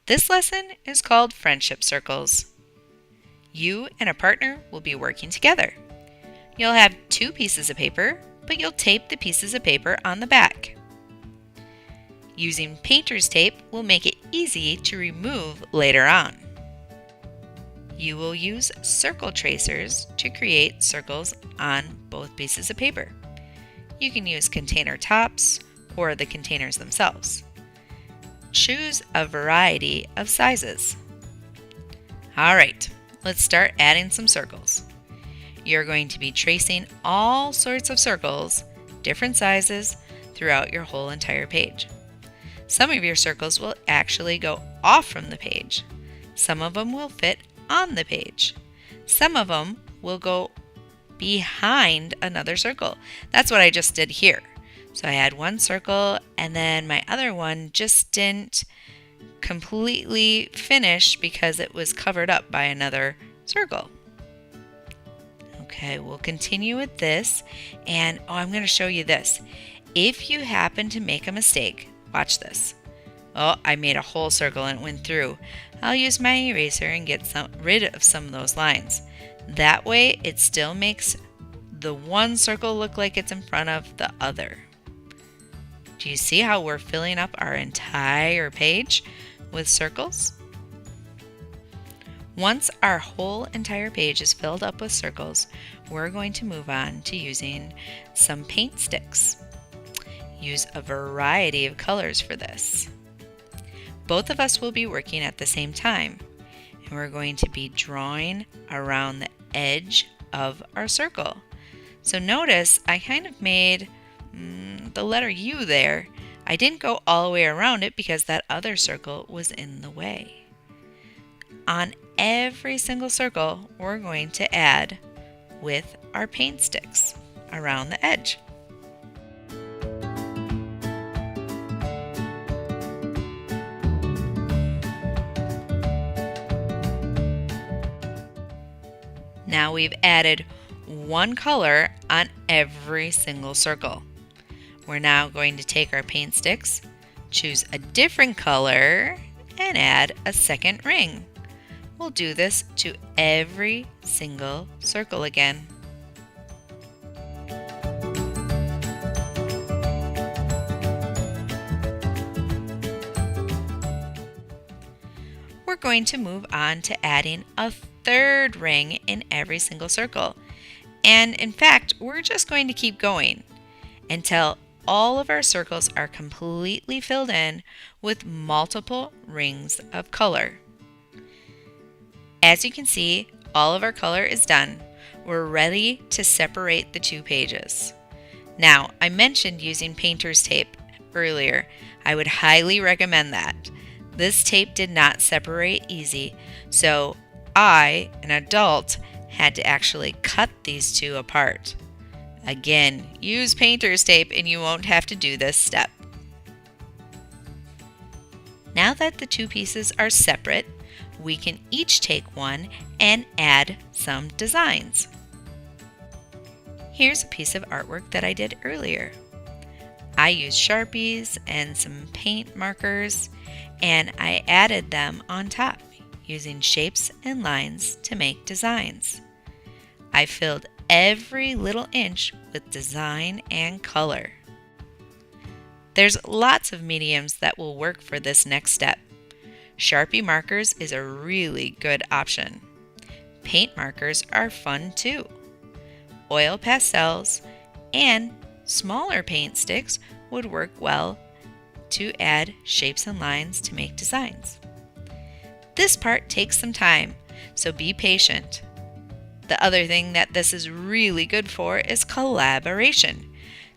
This lesson is called Friendship Circles. You and a partner will be working together. You'll have two pieces of paper, but you'll tape the pieces of paper on the back. Using painter's tape will make it easy to remove later on. You will use circle tracers to create circles on both pieces of paper. You can use container tops or the containers themselves. Choose a variety of sizes. All right, let's start adding some circles. You're going to be tracing all sorts of circles, different sizes, throughout your whole entire page. Some of your circles will actually go off from the page. Some of them will fit on the page. Some of them will go behind another circle. That's what I just did here. So I had one circle and then my other one just didn't completely finish because it was covered up by another circle. Okay, we'll continue with this, and I'm going to show you this. If you happen to make a mistake, watch this. Oh, I made a whole circle and it went through. I'll use my eraser and get rid of some of those lines. That way it still makes the one circle look like it's in front of the other. Do you see how we're filling up our entire page with circles? Once our whole entire page is filled up with circles, we're going to move on to using some paint sticks. Use a variety of colors for this. Both of us will be working at the same time, and we're going to be drawing around the edge of our circle. So notice I kind of made the letter U there. I didn't go all the way around it because that other circle was in the way. On every single circle, we're going to add with our paint sticks around the edge. Now we've added one color on every single circle. We're now going to take our paint sticks, choose a different color, and add a second ring. We'll do this to every single circle again. We're going to move on to adding a third ring in every single circle. And in fact, we're just going to keep going until all of our circles are completely filled in with multiple rings of color. As you can see, all of our color is done. We're ready to separate the two pages. Now, I mentioned using painter's tape earlier. I would highly recommend that. This tape did not separate easy, so I, an adult, had to actually cut these two apart. Again, use painter's tape and you won't have to do this step. Now that the two pieces are separate, we can each take one and add some designs. Here's a piece of artwork that I did earlier. I used Sharpies and some paint markers, and I added them on top using shapes and lines to make designs. I filled every little inch with design and color. There's lots of mediums that will work for this next step. Sharpie markers is a really good option. Paint markers are fun too. Oil pastels and smaller paint sticks would work well to add shapes and lines to make designs. This part takes some time, so be patient. The other thing that this is really good for is collaboration.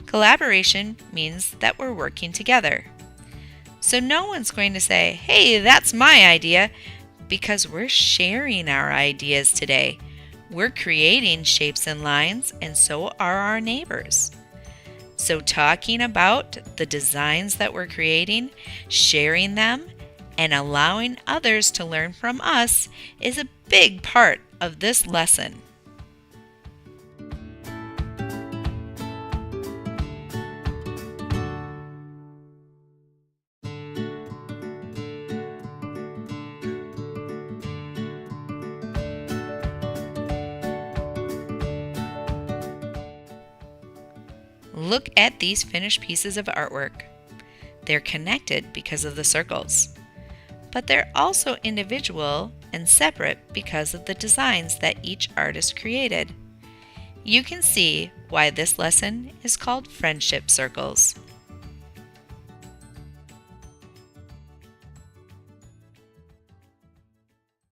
Collaboration means that we're working together. So no one's going to say, "Hey, that's my idea," because we're sharing our ideas today. We're creating shapes and lines, and so are our neighbors. So talking about the designs that we're creating, sharing them, and allowing others to learn from us is a big part of this lesson. Look at these finished pieces of artwork. They're connected because of the circles, but they're also individual and separate because of the designs that each artist created. You can see why this lesson is called Friendship Circles.